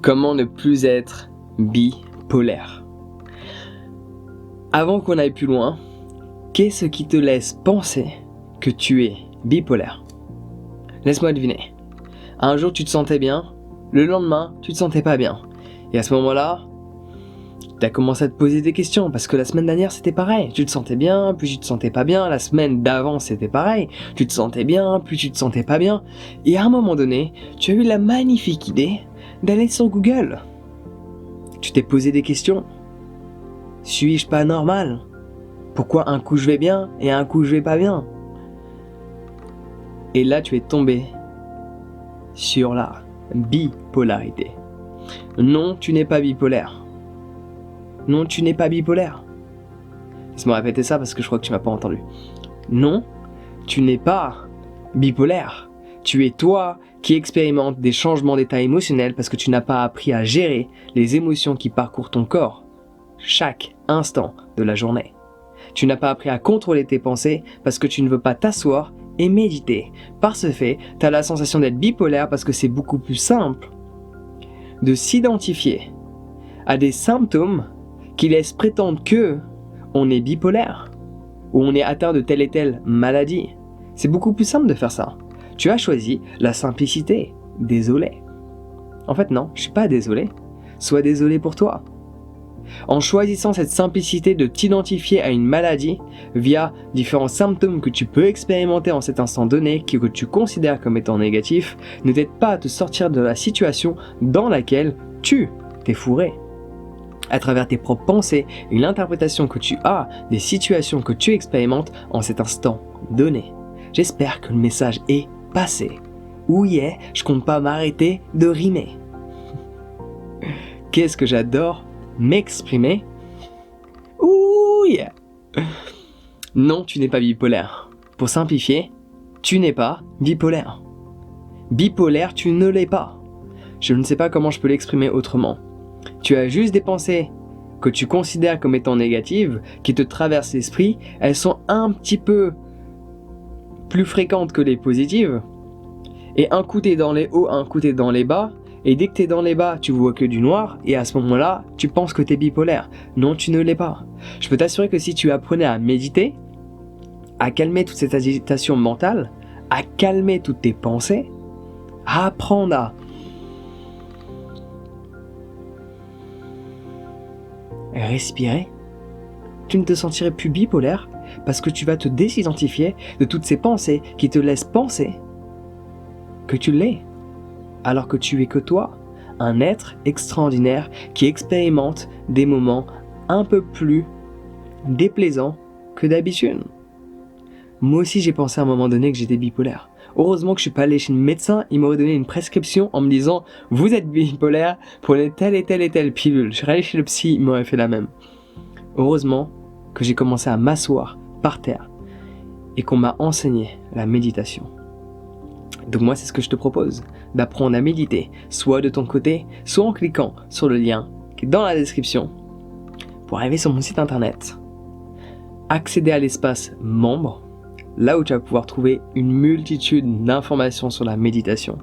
Comment ne plus être bipolaire? Avant qu'on aille plus loin, qu'est-ce qui te laisse penser que tu es bipolaire? Laisse-moi deviner. Un jour tu te sentais bien, le lendemain tu te sentais pas bien. Et à ce moment-là, tu as commencé à te poser des questions parce que la semaine dernière c'était pareil. Tu te sentais bien, puis tu te sentais pas bien. La semaine d'avant c'était pareil. Tu te sentais bien, puis tu te sentais pas bien. Et à un moment donné, tu as eu la magnifique idée d'aller sur Google. Tu t'es posé des questions. Suis-je pas normal? Pourquoi un coup je vais bien et un coup je vais pas bien? Et là tu es tombé sur la bipolarité. Non, tu n'es pas bipolaire. Non, tu n'es pas bipolaire. Laisse-moi répéter ça parce que je crois que tu m'as pas entendu. Non, tu n'es pas bipolaire. Tu es toi qui expérimente des changements d'état émotionnel parce que tu n'as pas appris à gérer les émotions qui parcourent ton corps chaque instant de la journée. Tu n'as pas appris à contrôler tes pensées parce que tu ne veux pas t'asseoir et méditer. Par ce fait, tu as la sensation d'être bipolaire parce que c'est beaucoup plus simple de s'identifier à des symptômes qui laissent prétendre que on est bipolaire ou on est atteint de telle et telle maladie. C'est beaucoup plus simple de faire ça. Tu as choisi la simplicité. Désolé. En fait non, je suis pas désolé. Sois désolé pour toi. En choisissant cette simplicité de t'identifier à une maladie via différents symptômes que tu peux expérimenter en cet instant donné, que tu considères comme étant négatifs, ne t'aide pas à te sortir de la situation dans laquelle tu t'es fourré. À travers tes propres pensées et l'interprétation que tu as des situations que tu expérimentes en cet instant donné. J'espère que le message est passé. Oui, je compte pas m'arrêter de rimer. Qu'est-ce que j'adore m'exprimer. Ouh yeah. Non, tu n'es pas bipolaire. Pour simplifier, tu n'es pas bipolaire. Bipolaire, tu ne l'es pas. Je ne sais pas comment je peux l'exprimer autrement. Tu as juste des pensées que tu considères comme étant négatives, qui te traversent l'esprit. Elles sont un petit peu plus fréquentes que les positives. Et un coup t'es dans les hauts, un coup t'es dans les bas. Et dès que t'es dans les bas, tu vois que du noir, et à ce moment-là, tu penses que t'es bipolaire. Non, tu ne l'es pas. Je peux t'assurer que si tu apprenais à méditer, à calmer toute cette agitation mentale, à calmer toutes tes pensées, à apprendre à respirer, tu ne te sentirais plus bipolaire parce que tu vas te désidentifier de toutes ces pensées qui te laissent penser que tu l'es. Alors que tu es que toi, un être extraordinaire qui expérimente des moments un peu plus déplaisants que d'habitude. Moi aussi j'ai pensé à un moment donné que j'étais bipolaire. Heureusement que je suis pas allé chez le médecin, il m'aurait donné une prescription en me disant « Vous êtes bipolaire, prenez telle et telle et telle pilule ». Je serais allé chez le psy, il m'aurait fait la même. Heureusement que j'ai commencé à m'asseoir par terre et qu'on m'a enseigné la méditation. Donc moi c'est ce que je te propose, d'apprendre à méditer, soit de ton côté, soit en cliquant sur le lien qui est dans la description pour arriver sur mon site internet, accéder à l'espace membre, là où tu vas pouvoir trouver une multitude d'informations sur la méditation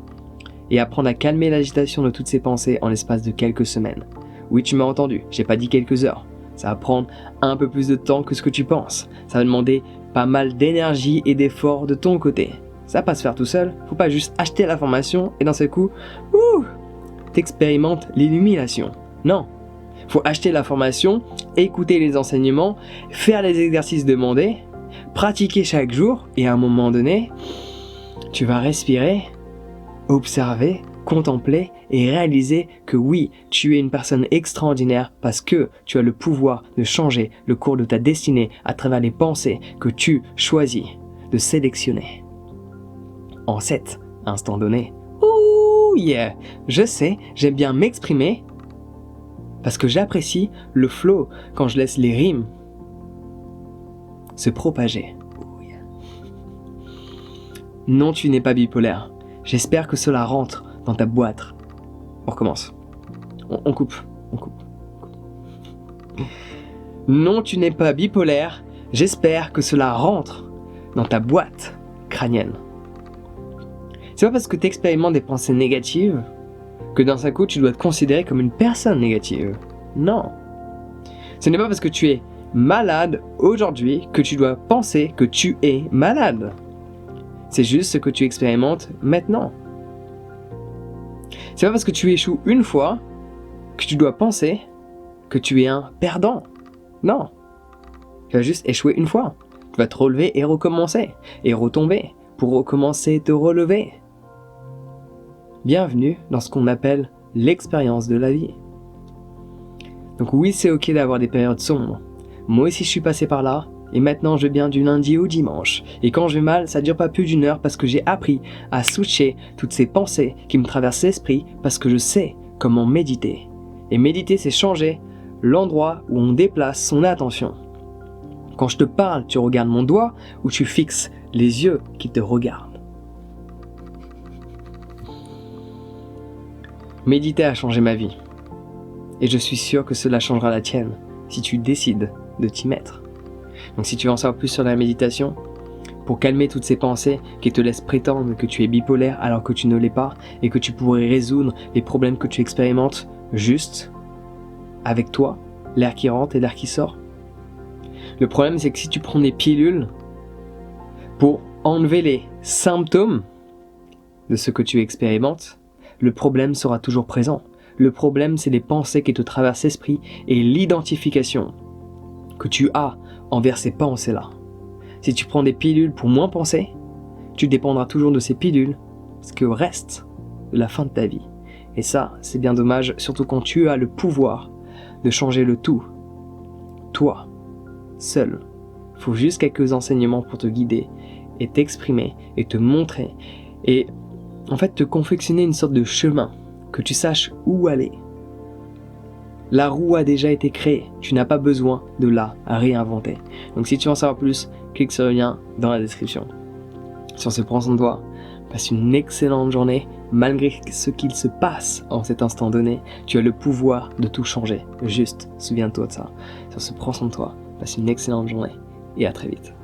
et apprendre à calmer l'agitation de toutes ces pensées en l'espace de quelques semaines. Oui, tu m'as entendu, j'ai pas dit quelques heures, ça va prendre un peu plus de temps que ce que tu penses, ça va demander pas mal d'énergie et d'efforts de ton côté. Ça va pas se faire tout seul, faut pas juste acheter la formation et d'un seul coup, t'expérimentes l'illumination. Non, faut acheter la formation, écouter les enseignements, faire les exercices demandés, pratiquer chaque jour et à un moment donné, tu vas respirer, observer, contempler et réaliser que oui, tu es une personne extraordinaire parce que tu as le pouvoir de changer le cours de ta destinée à travers les pensées que tu choisis de sélectionner. En cet instant donné. Ouh yeah. Je sais, j'aime bien m'exprimer parce que j'apprécie le flow quand je laisse les rimes se propager. Ouh yeah. Non, tu n'es pas bipolaire. J'espère que cela rentre dans ta boîte. On recommence. On coupe. Non, tu n'es pas bipolaire. J'espère que cela rentre dans ta boîte crânienne. C'est pas parce que tu expérimentes des pensées négatives que d'un seul coup tu dois te considérer comme une personne négative. Non. Ce n'est pas parce que tu es malade aujourd'hui que tu dois penser que tu es malade. C'est juste ce que tu expérimentes maintenant. C'est pas parce que tu échoues une fois que tu dois penser que tu es un perdant. Non. Tu vas juste échouer une fois. Tu vas te relever et recommencer. Et retomber pour recommencer et te relever. Bienvenue dans ce qu'on appelle l'expérience de la vie. Donc oui, c'est ok d'avoir des périodes sombres. Moi aussi je suis passé par là, et maintenant je vais bien du lundi au dimanche. Et quand je vais mal, ça dure pas plus d'une heure parce que j'ai appris à switcher toutes ces pensées qui me traversent l'esprit parce que je sais comment méditer. Et méditer, c'est changer l'endroit où on déplace son attention. Quand je te parle, tu regardes mon doigt ou tu fixes les yeux qui te regardent. Méditer a changé ma vie. Et je suis sûr que cela changera la tienne si tu décides de t'y mettre. Donc si tu veux en savoir plus sur la méditation, pour calmer toutes ces pensées qui te laissent prétendre que tu es bipolaire alors que tu ne l'es pas et que tu pourrais résoudre les problèmes que tu expérimentes juste avec toi, l'air qui rentre et l'air qui sort. Le problème, c'est que si tu prends des pilules pour enlever les symptômes de ce que tu expérimentes, le problème sera toujours présent. Le problème, c'est les pensées qui te traversent l'esprit et l'identification que tu as envers ces pensées-là. Si tu prends des pilules pour moins penser, tu dépendras toujours de ces pilules, ce que reste de la fin de ta vie. Et ça, c'est bien dommage, surtout quand tu as le pouvoir de changer le tout. Toi, seul. Il faut juste quelques enseignements pour te guider et t'exprimer et te montrer et en fait te confectionner une sorte de chemin, que tu saches où aller. La roue a déjà été créée, tu n'as pas besoin de la réinventer. Donc si tu veux en savoir plus, clique sur le lien dans la description. Sur ce, prends soin de toi, passe une excellente journée. Malgré ce qu'il se passe en cet instant donné, tu as le pouvoir de tout changer. Juste, souviens-toi de ça. Sur ce, prends soin de toi, passe une excellente journée et à très vite.